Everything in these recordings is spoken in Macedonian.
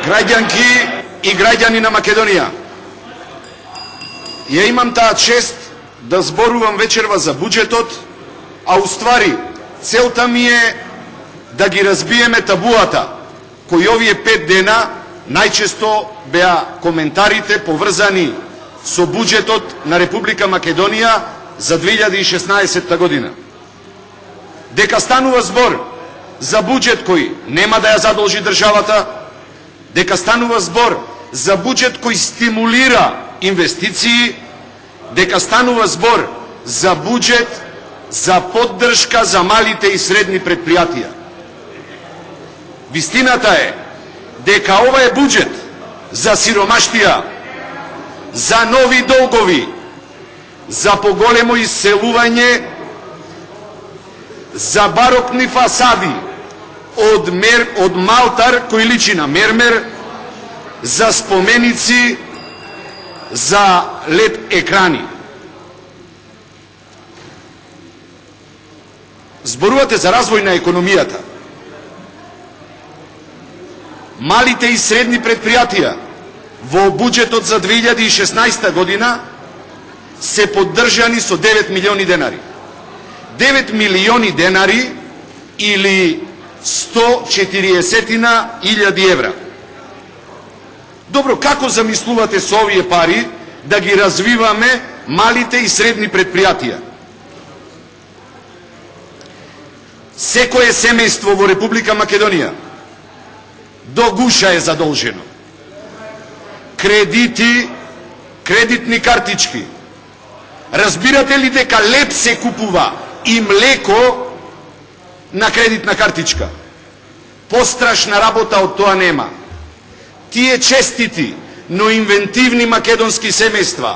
Граѓанки и граѓани на Македонија, ја имам таа чест да зборувам вечерва за буџетот, а уствари целта ми е да ги разбиеме табуата кои овие 5 дена најчесто беа коментарите поврзани со буџетот на Република Македонија за 2016 година. Дека станува збор за буџет кој нема да ја задолжи државата, дека станува збор за буџет кој стимулира инвестиции, дека станува збор за буџет за поддршка за малите и средни предпријатија. Вистината е дека ова е буџет за сиромаштија, за нови долгови, за поголемо иселување, за барокни фасади од малтар кој личи на мермер, за споменици, за лед екрани. Зборувате за развој на економијата. Малите и средни предпријатија во буџетот за 2016 година се поддржани со 9 милиони денари. 9 милиони денари или 140.000 евра. Добро, како замислувате со овие пари да ги развиваме малите и средни предпријатија? Секое семејство во Република Македонија до гуша е задолжено. Кредитни картички. Разбирате ли дека леп се купува и млеко на кредитна картичка? Пострашна работа од тоа нема. Тие честити, но инвентивни македонски семејства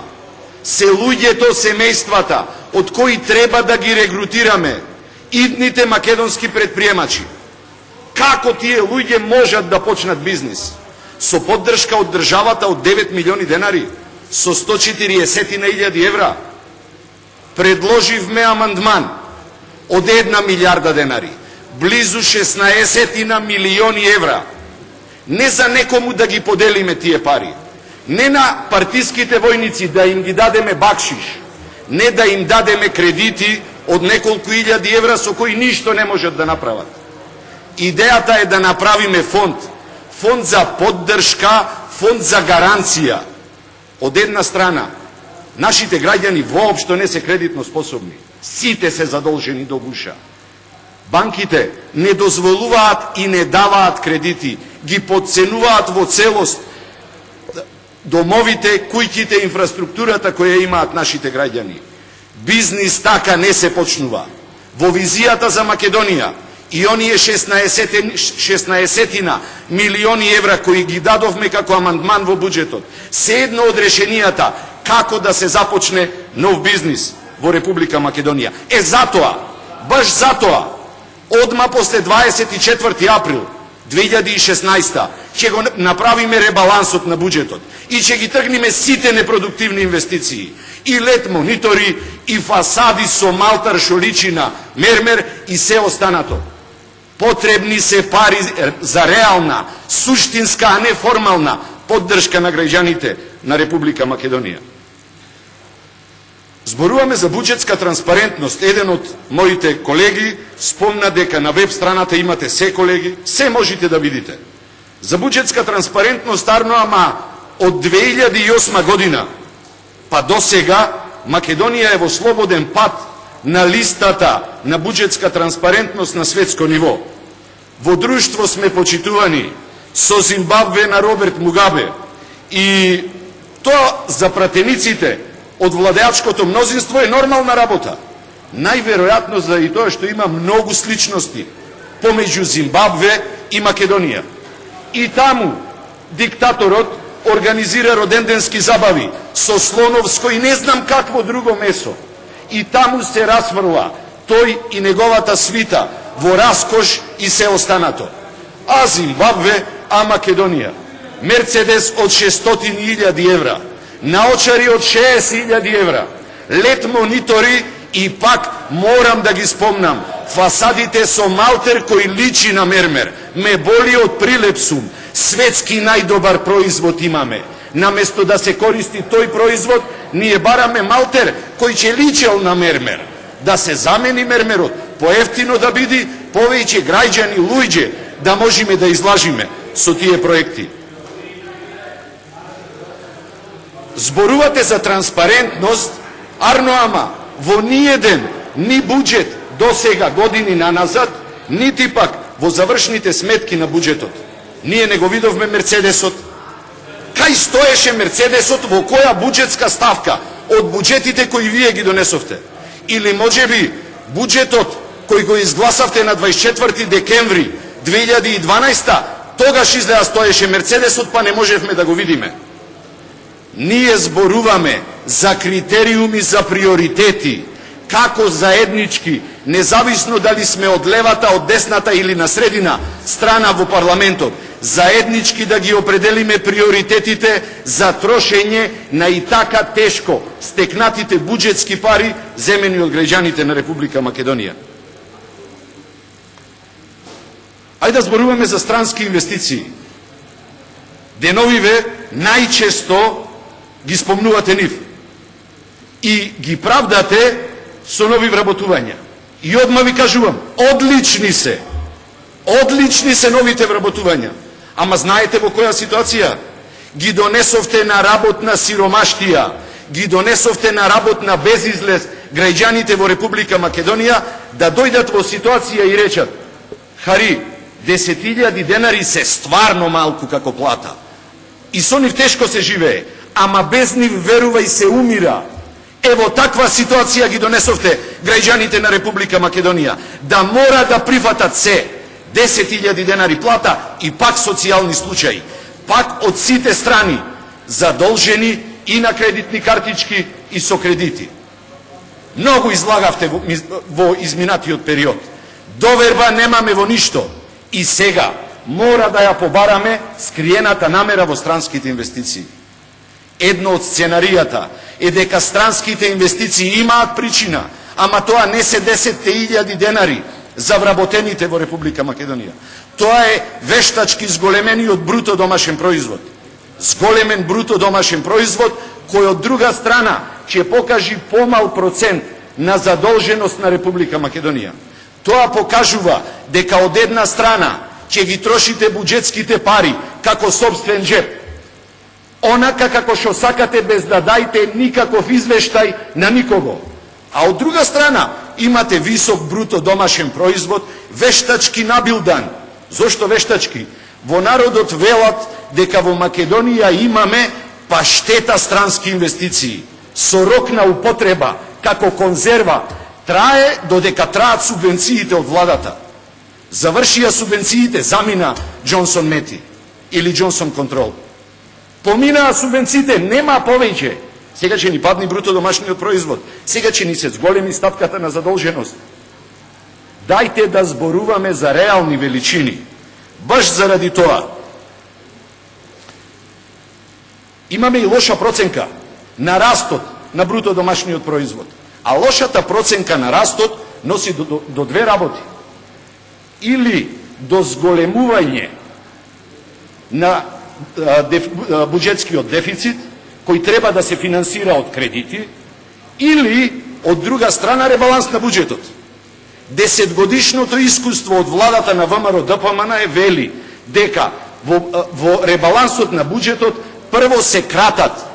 се луѓето семејствата од кои треба да ги регрутираме идните македонски предприемачи. Како тие луѓе можат да почнат бизнис? Со поддршка од државата од 9 милиони денари, со 140.000 евра. Предложивме амандман од 1 милиарда денари, близу 16 милиони евра. Не за некому да ги поделиме тие пари, не на партиските војници да им ги дадеме бакшиш, не да им дадеме кредити од неколку илјади евра со кои ништо не можат да направат. Идејата е да направиме фонд за поддршка, фонд за гаранција. Од една страна, нашите граѓани воопшто не се кредитно способни. Сите се задолжени до гуша. Банките не дозволуваат и не даваат кредити, ги подценуваат во целост домовите, куќите, инфраструктурата која имаат нашите граѓани. Бизнис така не се почнува. Во визијата за Македонија и оние 16 милиони евра кои ги дадовме како амандман во буџетот, се едно од решенијата како да се започне нов бизнис во Република Македонија. Затоа, баш затоа, одма после 24 април 2016 ќе го направиме ребалансот на буџетот и ќе ги тргнеме сите непродуктивни инвестиции. И лед монитори, и фасади со малтар шо личи на мермер и се останато. Потребни се пари за реална, суштинска, а не формална поддршка на граѓаните на Република Македонија. Зборуваме за буџетска транспарентност. Еден од моите колеги спомна дека на веб страната имате се колеги, се можете да видите. За буџетска транспарентност, ама од 2008 година па до сега Македонија е во слободен пат на листата на буџетска транспарентност на светско ниво. Во друштво сме почитувани со Зимбабве на Роберт Мугабе и тоа за пратениците од владеачкото мнозинство е нормална работа. Најверојатно заради тоа што има многу сличности помеѓу Зимбабве и Македонија. И таму диктаторот организира роденденски забави со слоновско и не знам какво друго месо. И таму се расфрла тој и неговата свита во раскош и се останато. А Зимбабве, а Македонија. Мерцедес од 600.000 евра, наочари од 60.000 евра, лед монитори и пак морам да ги спомнам, фасадите со малтер кој личи на мермер, ме боли од прилепсум, Светски најдобар производ имаме. Наместо да се користи тој производ, ние бараме малтер кој ќе личел на мермер. Да се замени мермерот, поевтино да биде, повеќе граѓани, луѓе, да можеме да излажиме со тие проекти. Зборувате за транспарентност, арно ама, во ниеден ни буџет до сега години наназад, нити пак во завршните сметки на буџетот. Ние не го видовме Мерцедесот. Кај стоеше Мерцедесот, во која буџетска ставка од буџетите кои вие ги донесовте? Или можеби буџетот кој го изгласавте на 24 декември 2012, тогаш изгледа стоеше Мерцедесот, па не можевме да го видиме. Ние зборуваме за критериуми за приоритети, како заеднички, независно дали сме од левата, од десната или на средина страна во парламентот, заеднички да ги определиме приоритетите за трошење на и така тешко стекнатите буџетски пари земени од граѓаните на Република Македонија. Ајде да зборуваме за странски инвестиции. Деновиве најчесто ги спомнувате нив и ги правдате со нови вработувања. И одма ви кажувам, одлични се новите вработувања. Ама знаете во која ситуација? Ги донесовте на работна сиромаштија, ги донесовте на работна безизлез граѓаните во Република Македонија да дојдат во ситуација и речат: Хари, 10.000 денари се стварно малку како плата. И со нив тешко се живее, ама без нив, верувај, се умира. Ево таква ситуација ги донесовте граѓаните на Република Македонија, да мора да прифатат се 10.000 денари плата и пак социјални случаи, пак од сите страни, задолжени и на кредитни картички и со кредити. Многу излагавте во изминатиот период. Доверба немаме во ништо. И сега мора да ја побараме скриената намера во странските инвестиции. Едно од сценаријата е дека странските инвестиции имаат причина, ама тоа не се 10.000 денари за вработените во Република Македонија. Тоа е вештачки зголемениот бруто домашен производ. Зголемен бруто домашен производ, кој од друга страна ќе покажи помал процент на задолженост на Република Македонија. Тоа покажува дека од една страна ќе ги трошите буџетските пари како сопствен джеп, онака како што сакате, без да дајте никаков извештај на никого. А од друга страна имате висок бруто домашен производ, вештачки набилдан. Зошто вештачки? Во народот велат дека во Македонија имаме паштета странски инвестиции, со рок на употреба, како конзерва, трае додека траат субвенциите од владата. Завршија субвенциите, замина Джонсон Мети или Джонсон Контрол. Поминаа субвенциите, нема повеќе. Сега ќе ни падни бруто домашниот производ. Сега ќе ни се зголеми ставката на задолженост. Дајте да зборуваме за реални величини. Баш заради тоа имаме и лоша проценка на растот на бруто домашниот производ. А лошата проценка на растот носи до две работи. Или до зголемување на буџетскиот дефицит, кој треба да се финансира од кредити, или од друга страна ребаланс на буџетот. 10-годишното искуство од владата на ВМРО ДПМН е вели дека во ребалансот на буџетот прво се кратат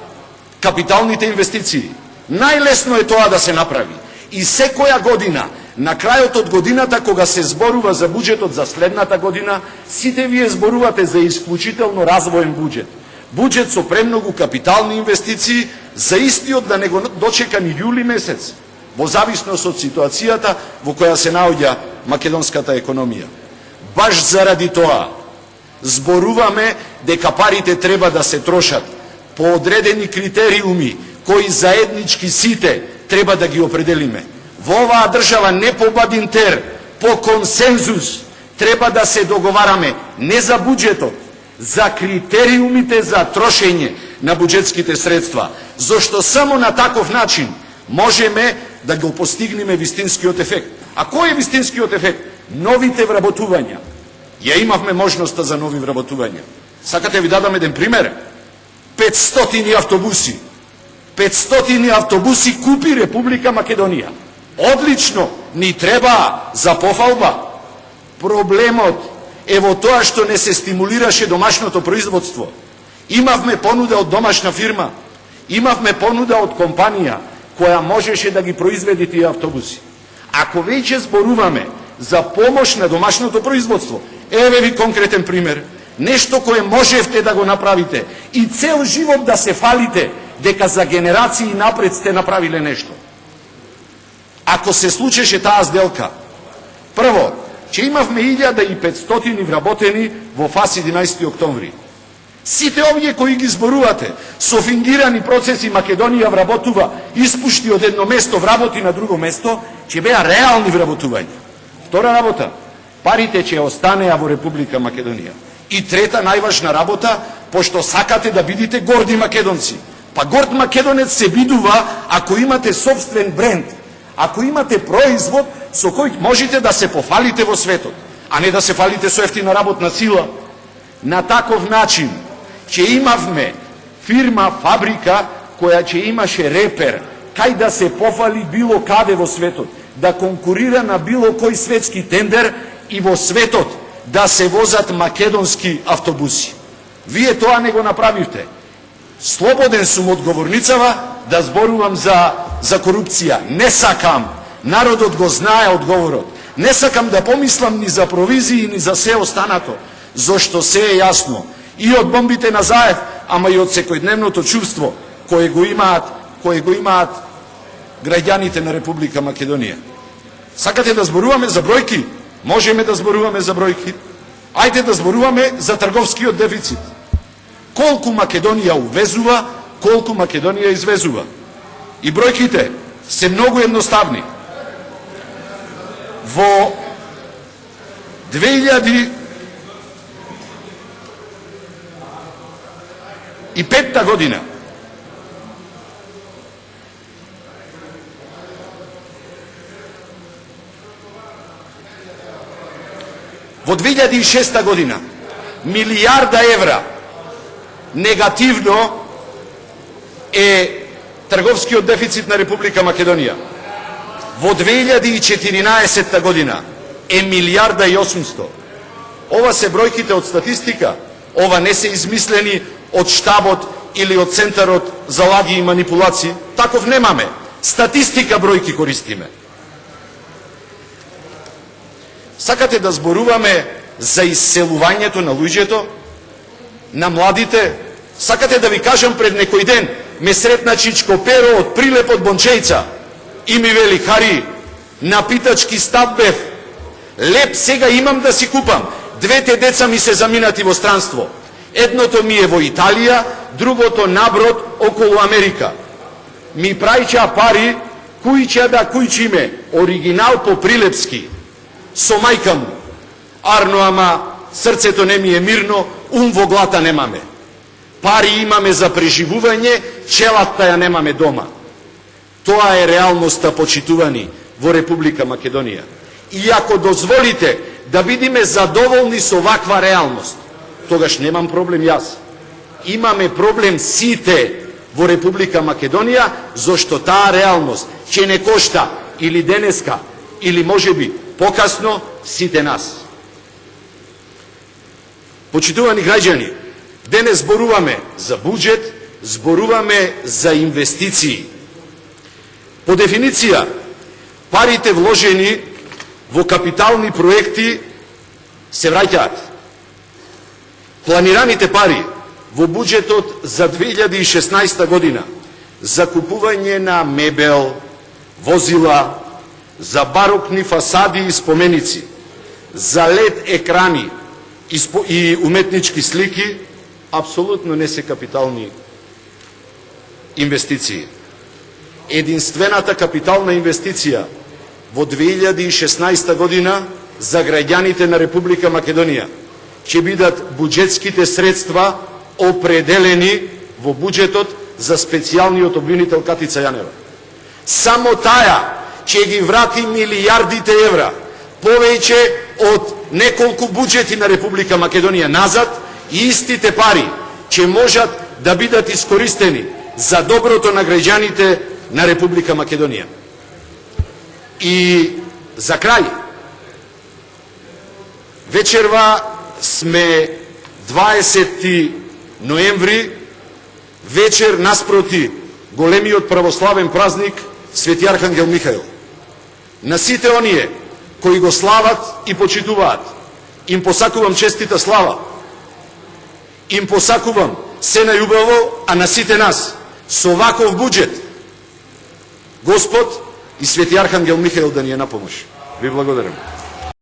капиталните инвестиции. Најлесно е тоа да се направи. И секоја година, на крајот од годината, кога се зборува за буџетот за следната година, сите вие зборувате за исклучително развоен буџет. Буџет со премногу капитални инвестиции, за истиот да не го дочека ни јули месец, во зависност од ситуацијата во која се наоѓа македонската економија. Баш заради тоа зборуваме дека парите треба да се трошат по одредени критериуми кои заеднички сите треба да ги определиме. Во оваа држава не по бадинтер, по консензус треба да се договараме не за буџетот, за критериумите за трошење на буџетските средства, зашто само на таков начин можеме да го постигнеме вистинскиот ефект. А кој е вистинскиот ефект? Новите вработувања. Ја имавме можноста за нови вработувања. Сакате ви дадам еден пример? 500 автобуси. 500 автобуси купи Република Македонија. Одлично, ни треба за пофалба. Проблемот е во тоа што не се стимулираше домашното производство. Имавме понуда од домашна фирма, имавме понуда од компанија која можеше да ги произведи тие автобуси. Ако веќе зборуваме за помош на домашното производство, еве ви конкретен пример, нешто кое можевте да го направите и цел живот да се фалите дека за генерации напред сте направиле нешто. Ако се случеше таа сделка, прво, че имавме 1500 вработени во ФАС 11 октомври. Сите овие кои ги зборувате, со фингирани процеси Македонија вработува, испушти од едно место, вработи на друго место, че беа реални вработувања. Втора работа, парите ќе останеа во Република Македонија. И трета најважна работа, пошто сакате да бидите горди македонци. Па горд македонец се бидува ако имате собствен бренд, ако имате производ со кој можете да се пофалите во светот, а не да се фалите со ефтина работна сила. На таков начин, че имавме фирма, фабрика, која ќе имаше репер, кај да се пофали било каде во светот, да конкурира на било кој светски тендер и во светот да се возат македонски автобуси. Вие тоа не го направивте. Слободен сум од говорницава да зборувам за корупција. Не сакам. Народот го знае одговорот. Не сакам да помислам ни за провизии, ни за се останато. Зошто се е јасно. И од бомбите на Заев, ама и од секојдневното чувство кое го имаат граѓаните на Република Македонија. Сакате да зборуваме за бројки? Можеме да зборуваме за бројки. Ајде да зборуваме за трговскиот дефицит. Колку Македонија увезува, колку Македонија извезува. И бројките се многу едноставни. Во 2005 година во 2006 година милијарда евра негативно е трговскиот дефицит на Република Македонија. Во 2014 година е 1.800.000.000. Ова се бројките од статистика, ова не се измислени од штабот или од Центарот за лаги и манипулации. Таков немаме. Статистика бројки користиме. Сакате да зборуваме за исселувањето на луѓето, на младите? Сакате да ви кажам, пред некој ден ме сретна Чичко Перо од Прилеп од Бончејца и ми вели: Хари, на питачки стап бев, леп сега имам да си купам. Двете деца ми се заминати во странство. Едното ми е во Италија, другото наброд околу Америка. Ми прајќа пари, кујќа да кујчиме, оригинал по прилепски, со мајка му. Арно, ама срцето не ми е мирно, ум во глата немаме. Пари имаме за преживување, челата ја немаме дома. Тоа е реалноста, почитувани, во Република Македонија. И ако дозволите да бидиме задоволни со ваква реалност, тогаш немам проблем јас. Имаме проблем сите во Република Македонија, зашто таа реалност ќе не кошта или денеска, или можеби покасно сите нас. Почитувани граѓани, денес зборуваме за буџет, зборуваме за инвестиции. По дефиниција, парите вложени во капитални проекти се враќаат. Планираните пари во буџетот за 2016 година за купување на мебел, возила, за барокни фасади и споменици, за LED екрани и уметнички слики, апсолутно не се капитални инвестиции. Единствената капитална инвестиција во 2016 година за граѓаните на Република Македонија ќе бидат буџетските средства определени во буџетот за специјалниот обвинител Катица Јанева. Само таја ќе ги врати милијардите евра, повеќе од неколку буџети на Република Македонија назад, истите пари ќе можат да бидат искористени за доброто на граѓаните на Република Македонија. И за крај, вечерва сме 20 ноември, вечер наспроти големиот православен празник Свети Архангел Михаил. На сите оние кои го слават и почитуваат, им посакувам честита слава, им посакувам се најубаво, а на сите нас со ваков буџет Господ и Свети Архангел Михаил да ни е на помош. Ви благодарам.